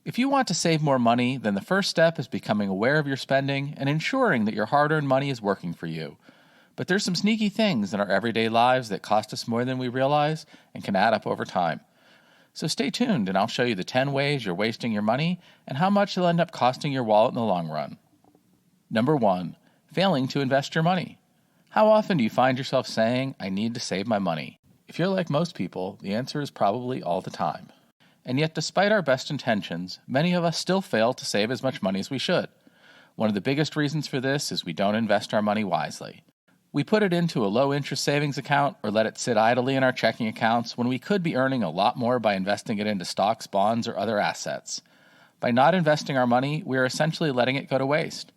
If you want to save more money, then the first step is becoming aware of your spending and ensuring that your hard-earned money is working for you. But there's some sneaky things in our everyday lives that cost us more than we realize and can add up over time. So stay tuned and I'll show you the 10 ways you're wasting your money and how much it'll end up costing your wallet in the long run. Number 1, failing to invest your money. How often do you find yourself saying, I need to save my money? If you're like most people, the answer is probably all the time. And yet, despite our best intentions, many of us still fail to save as much money as we should. One of the biggest reasons for this is we don't invest our money wisely. We put it into a low-interest savings account or let it sit idly in our checking accounts when we could be earning a lot more by investing it into stocks, bonds, or other assets. By not investing our money, we are essentially letting it go to waste.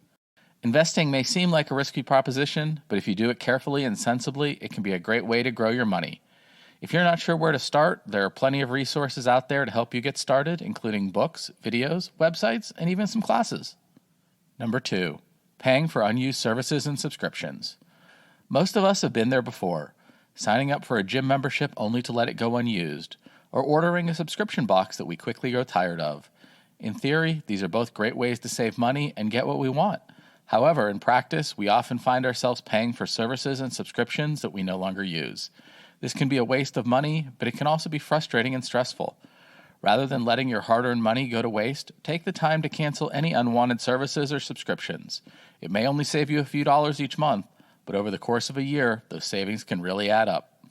Investing may seem like a risky proposition, but if you do it carefully and sensibly, it can be a great way to grow your money. If you're not sure where to start, there are plenty of resources out there to help you get started, including books, videos, websites, and even some classes. Number 2, paying for unused services and subscriptions. Most of us have been there before, signing up for a gym membership only to let it go unused, or ordering a subscription box that we quickly grow tired of. In theory, these are both great ways to save money and get what we want. However, in practice, we often find ourselves paying for services and subscriptions that we no longer use. This can be a waste of money, but it can also be frustrating and stressful. Rather than letting your hard-earned money go to waste, take the time to cancel any unwanted services or subscriptions. It may only save you a few dollars each month, but over the course of a year, those savings can really add up.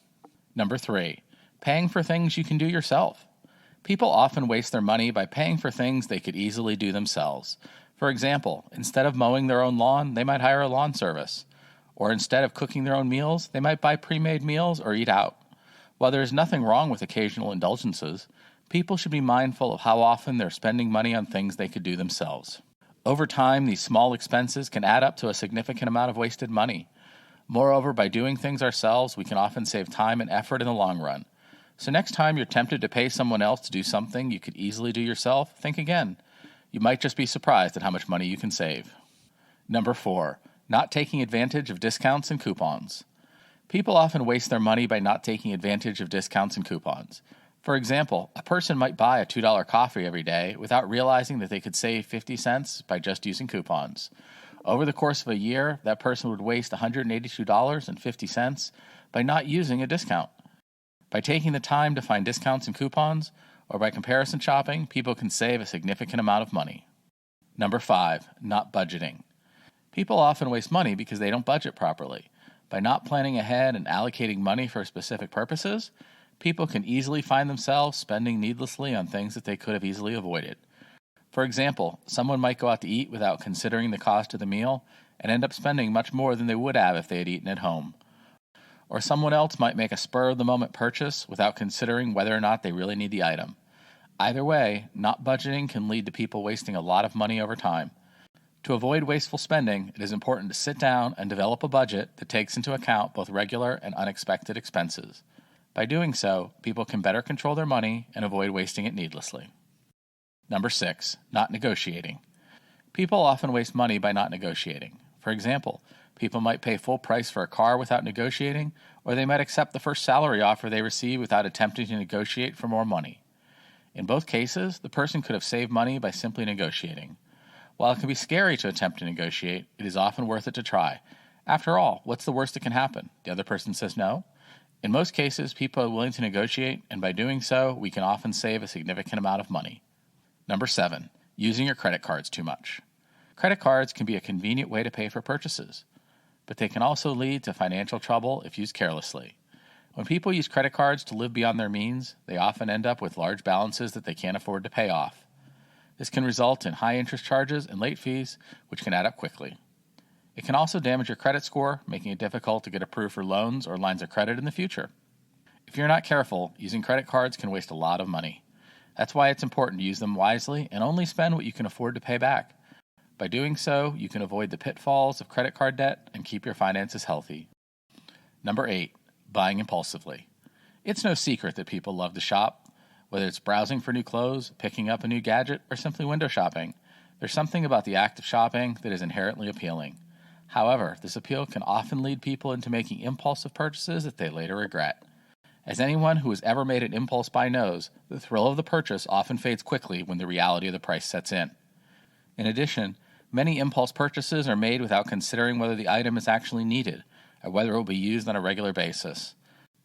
Number 3, paying for things you can do yourself. People often waste their money by paying for things they could easily do themselves. For example, instead of mowing their own lawn, they might hire a lawn service. Or instead of cooking their own meals, they might buy pre-made meals or eat out. While there is nothing wrong with occasional indulgences, people should be mindful of how often they're spending money on things they could do themselves. Over time, these small expenses can add up to a significant amount of wasted money. Moreover, by doing things ourselves, we can often save time and effort in the long run. So next time you're tempted to pay someone else to do something you could easily do yourself, think again. You might just be surprised at how much money you can save. Number 4, not taking advantage of discounts and coupons. People often waste their money by not taking advantage of discounts and coupons. For example, a person might buy a $2 coffee every day without realizing that they could save 50 cents by just using coupons. Over the course of a year, that person would waste $182.50 by not using a discount. By taking the time to find discounts and coupons, or by comparison shopping, people can save a significant amount of money. Number 5, not budgeting. People often waste money because they don't budget properly. By not planning ahead and allocating money for specific purposes, people can easily find themselves spending needlessly on things that they could have easily avoided. For example, someone might go out to eat without considering the cost of the meal and end up spending much more than they would have if they had eaten at home. Or someone else might make a spur-of-the-moment purchase without considering whether or not they really need the item. Either way, not budgeting can lead to people wasting a lot of money over time. To avoid wasteful spending, it is important to sit down and develop a budget that takes into account both regular and unexpected expenses. By doing so, people can better control their money and avoid wasting it needlessly. Number 6, not negotiating. People often waste money by not negotiating. For example, people might pay full price for a car without negotiating, or they might accept the first salary offer they receive without attempting to negotiate for more money. In both cases, the person could have saved money by simply negotiating. While it can be scary to attempt to negotiate, it is often worth it to try. After all, what's the worst that can happen? The other person says no? In most cases, people are willing to negotiate, and by doing so, we can often save a significant amount of money. Number 7, using your credit cards too much. Credit cards can be a convenient way to pay for purchases, but they can also lead to financial trouble if used carelessly. When people use credit cards to live beyond their means, they often end up with large balances that they can't afford to pay off. This can result in high interest charges and late fees, which can add up quickly. It can also damage your credit score, making it difficult to get approved for loans or lines of credit in the future. If you're not careful, using credit cards can waste a lot of money. That's why it's important to use them wisely and only spend what you can afford to pay back. By doing so, you can avoid the pitfalls of credit card debt and keep your finances healthy. Number 8, buying impulsively. It's no secret that people love to shop. Whether it's browsing for new clothes, picking up a new gadget, or simply window shopping, there's something about the act of shopping that is inherently appealing. However, this appeal can often lead people into making impulsive purchases that they later regret. As anyone who has ever made an impulse buy knows, the thrill of the purchase often fades quickly when the reality of the price sets in. In addition, many impulse purchases are made without considering whether the item is actually needed or whether it will be used on a regular basis.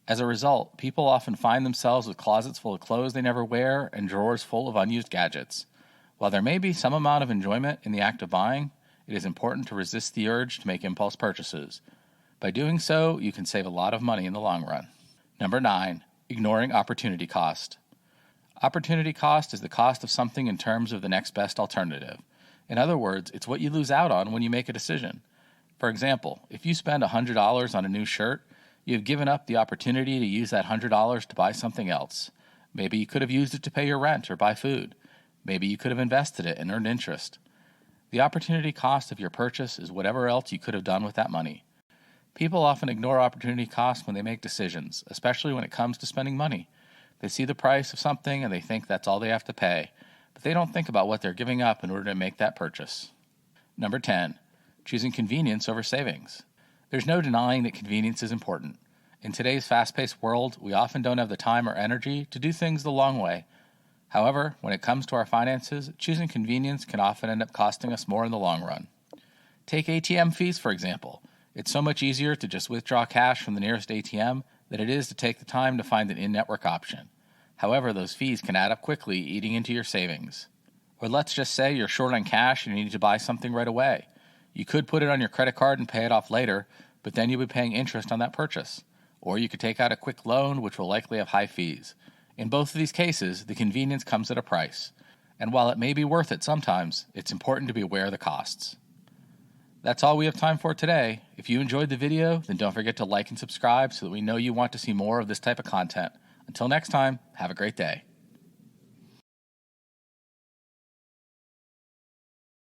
As a result, people often find themselves with closets full of clothes they never wear and drawers full of unused gadgets. While there may be some amount of enjoyment in the act of buying, it is important to resist the urge to make impulse purchases. By doing so, you can save a lot of money in the long run. Number 9. Ignoring opportunity cost. Opportunity cost is the cost of something in terms of the next best alternative. In other words, it's what you lose out on when you make a decision. For example, if you spend $100 on a new shirt, you have given up the opportunity to use that $100 to buy something else. Maybe you could have used it to pay your rent or buy food. Maybe you could have invested it and earned interest. The opportunity cost of your purchase is whatever else you could have done with that money. People often ignore opportunity costs when they make decisions, especially when it comes to spending money. They see the price of something and they think that's all they have to pay, but they don't think about what they're giving up in order to make that purchase. Number 10. Choosing convenience over savings. There's no denying that convenience is important. In today's fast-paced world, we often don't have the time or energy to do things the long way. However, when it comes to our finances, choosing convenience can often end up costing us more in the long run. Take ATM fees, for example. It's so much easier to just withdraw cash from the nearest ATM than it is to take the time to find an in-network option. However, those fees can add up quickly, eating into your savings. Or let's just say you're short on cash and you need to buy something right away. You could put it on your credit card and pay it off later, but then you'll be paying interest on that purchase. Or you could take out a quick loan, which will likely have high fees. In both of these cases, the convenience comes at a price. And while it may be worth it sometimes, it's important to be aware of the costs. That's all we have time for today. If you enjoyed the video, then don't forget to like and subscribe so that we know you want to see more of this type of content. Until next time, have a great day.